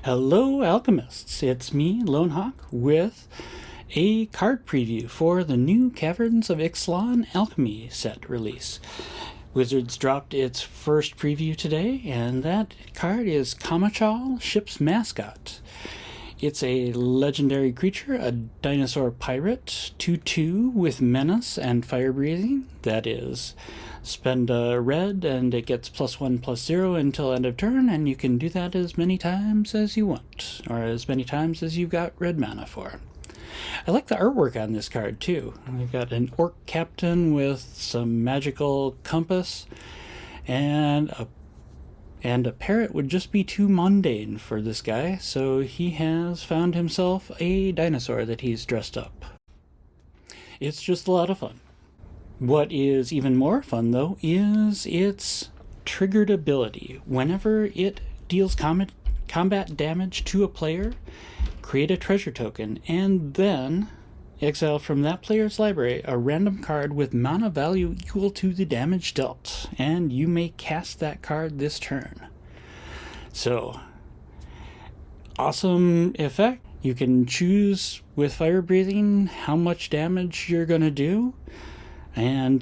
Hello, alchemists. It's me, Lone Hawk, with a card preview for the new Caverns of Ixalan Alchemy set release. Wizards dropped its first preview today, and that card is Kamachal, ship's mascot. It's a legendary creature, a dinosaur pirate, 2/2 with menace and fire breathing. That is, spend a red and it gets +1/+0 until end of turn, and you can do that as many times as you want, or as many times as you've got red mana for. I like the artwork on this card too. We've got an orc captain with some magical compass, and a parrot would just be too mundane for this guy, so he has found himself a dinosaur that he's dressed up. It's just a lot of fun. What is even more fun, though, is its triggered ability. Whenever it deals combat damage to a player, create a treasure token, and then exile from that player's library a random card with mana value equal to the damage dealt, and you may cast that card this turn. So, awesome effect. You can choose with fire breathing how much damage you're going to do, and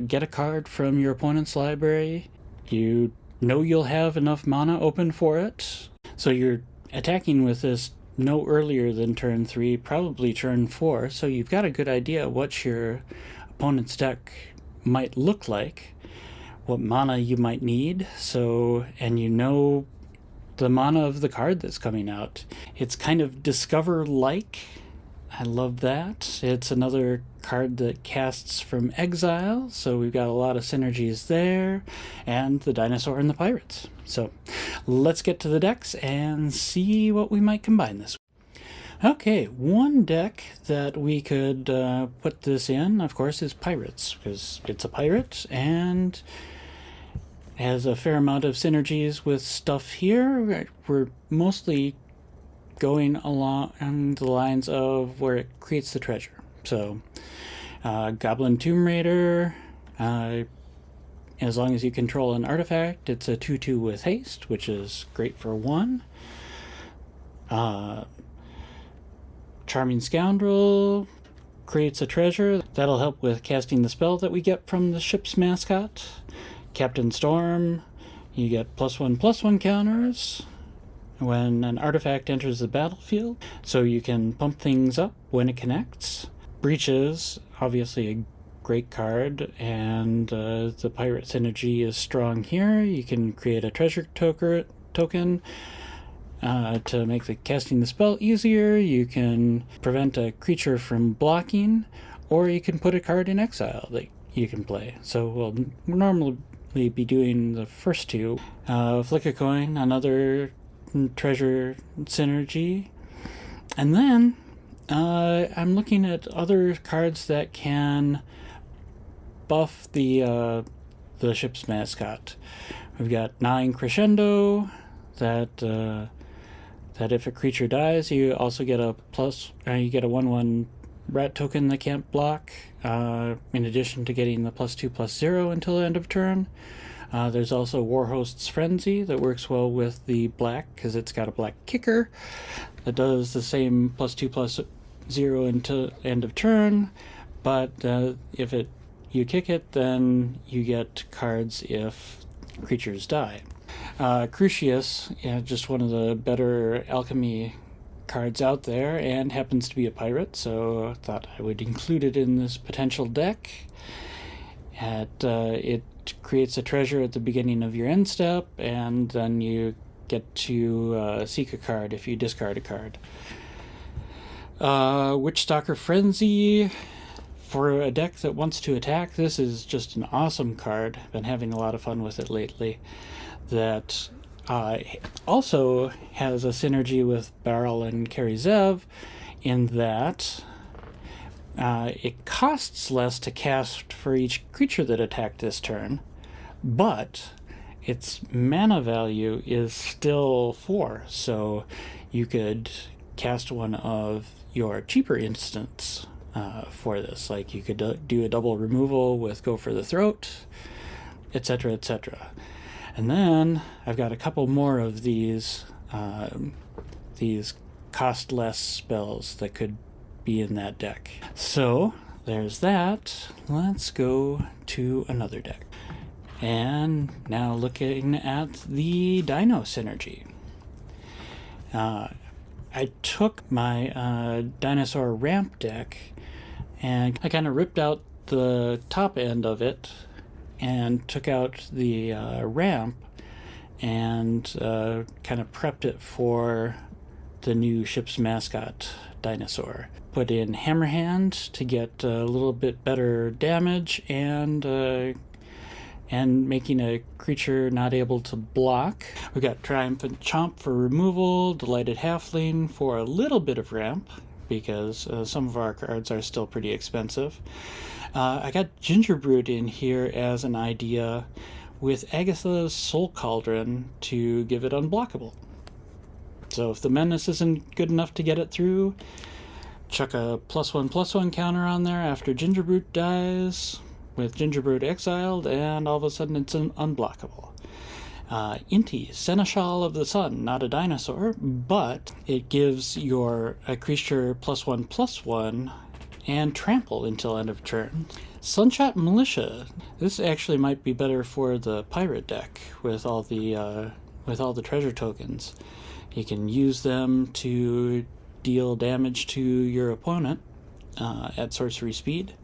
get a card from your opponent's library. You know you'll have enough mana open for it, so you're attacking with this no earlier than turn 3, probably turn 4, so you've got a good idea what your opponent's deck might look like, what mana you might need, and you know the mana of the card that's coming out. It's kind of Discover-like. I love that. It's another card that casts from exile, so we've got a lot of synergies there, and the dinosaur and the pirates. So let's get to the decks and see what we might combine this with. Okay, one deck that we could put this in, of course, is pirates, because it's a pirate and has a fair amount of synergies with stuff here. We're mostly going along the lines of where it creates the treasure. So, Goblin Tomb Raider, as long as you control an artifact, it's a 2/2 with haste, which is great for 1. Charming Scoundrel creates a treasure. That'll help with casting the spell that we get from the ship's mascot. Captain Storm, you get +1/+1 counters when an artifact enters the battlefield, so you can pump things up when it connects. Breaches, obviously a great card, and the pirate synergy is strong here. You can create a treasure token to make the casting the spell easier. You can prevent a creature from blocking, or you can put a card in exile that you can play. So we'll normally be doing the first two. Flick a coin, another treasure synergy, and then I'm looking at other cards that can buff the ship's mascot. We've got Gnawing Crescendo, that if a creature dies, you also get a 1/1 rat token that can't block, in addition to getting the +2/+0 until the end of turn. There's also Warhost's Frenzy that works well with the black because it's got a black kicker that does the same +2/+0 until end of turn, but if you kick it, then you get cards if creatures die. Crucius, just one of the better alchemy cards out there, and happens to be a pirate, so I thought I would include it in this potential deck. It creates a treasure at the beginning of your end step, and then you get to seek a card if you discard a card. Witchstalker Frenzy, for a deck that wants to attack, this is just an awesome card. Been having a lot of fun with it lately. That also has a synergy with Barrel and Karizev in that it costs less to cast for each creature that attacked this turn, but its mana value is still 4, so you could cast one of your cheaper instants for this. Like you could do a double removal with Go for the Throat, etc., etc. And then I've got a couple more of these these cost less spells that could be in that deck. So there's that. Let's go to another deck. And now looking at the Dino Synergy. I took my Dinosaur Ramp deck and I kind of ripped out the top end of it and took out the ramp and kind of prepped it for the new ship's mascot dinosaur. Put in Hammerhand to get a little bit better damage and making a creature not able to block. We've got Triumphant Chomp for removal, Delighted Halfling for a little bit of ramp, because some of our cards are still pretty expensive. I got Gingerbrute in here as an idea with Agatha's Soul Cauldron to give it unblockable. So if the Menace isn't good enough to get it through, chuck a +1/+1 counter on there after Gingerbrute dies, with Gingerbrute exiled, and all of a sudden it's unblockable. Inti, Seneschal of the Sun, not a dinosaur, but it gives a creature +1/+1 and trample until end of turn. Sunshot Militia. This actually might be better for the pirate deck with all the treasure tokens. You can use them to deal damage to your opponent at sorcery speed.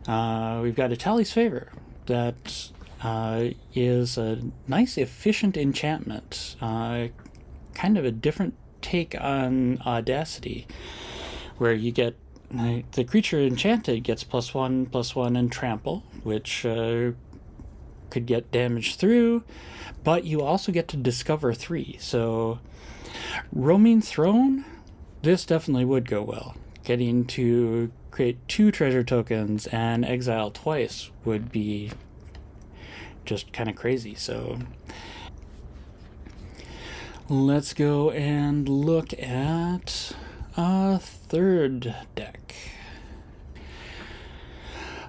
We've got Itali's Favor. That is a nice, efficient enchantment. Kind of a different take on Audacity, where you get the creature enchanted gets +1/+1 and trample, which could get damage through, but you also get to discover 3. So, Roaming Throne, this definitely would go well. Getting to create 2 treasure tokens and exile twice would be just kind of crazy. So let's go and look at a third deck.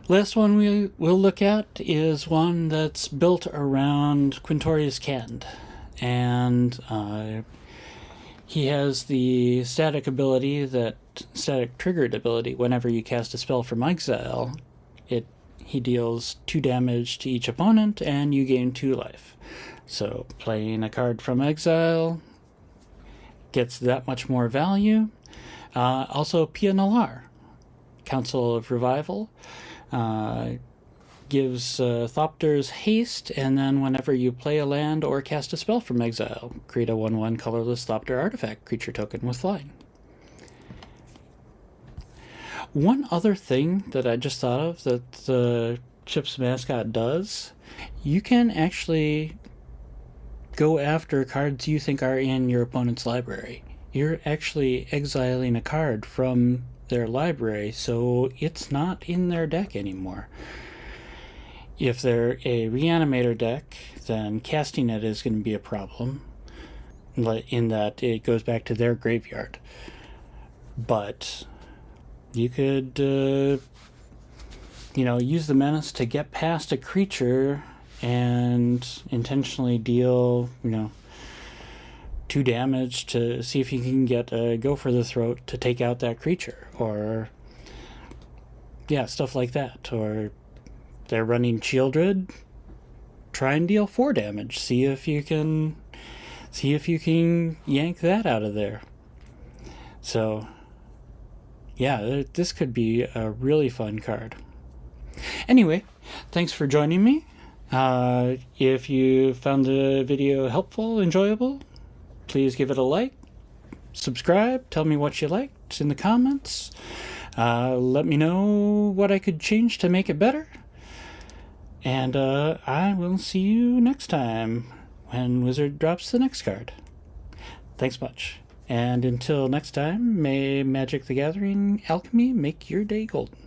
Last one we will look at is one that's built around Quintorius Kend, and he has the static triggered ability. Whenever you cast a spell from exile, he deals 2 damage to each opponent, and you gain 2 life. So playing a card from exile gets that much more value. Also, Pia Nalaar, Council of Revival, gives Thopters haste, and then whenever you play a land or cast a spell from exile, create a 1/1 colorless Thopter artifact creature token with flying. One other thing that I just thought of that the ship's mascot does, you can actually go after cards you think are in your opponent's library. You're actually exiling a card from their library, so it's not in their deck anymore. If they're a Reanimator deck, then casting it is going to be a problem, in that it goes back to their graveyard. But you could, use the Menace to get past a creature and intentionally deal, 2 damage to see if you can get a Go for the Throat to take out that creature, or stuff like that. Or they're running Shieldred, try and deal 4 damage. See if you can yank that out of there. So this could be a really fun card. Anyway, thanks for joining me. If you found the video helpful, enjoyable, please give it a like, subscribe, tell me what you liked in the comments. Let me know what I could change to make it better. And I will see you next time when Wizard drops the next card. Thanks much. And until next time, may Magic the Gathering alchemy make your day golden.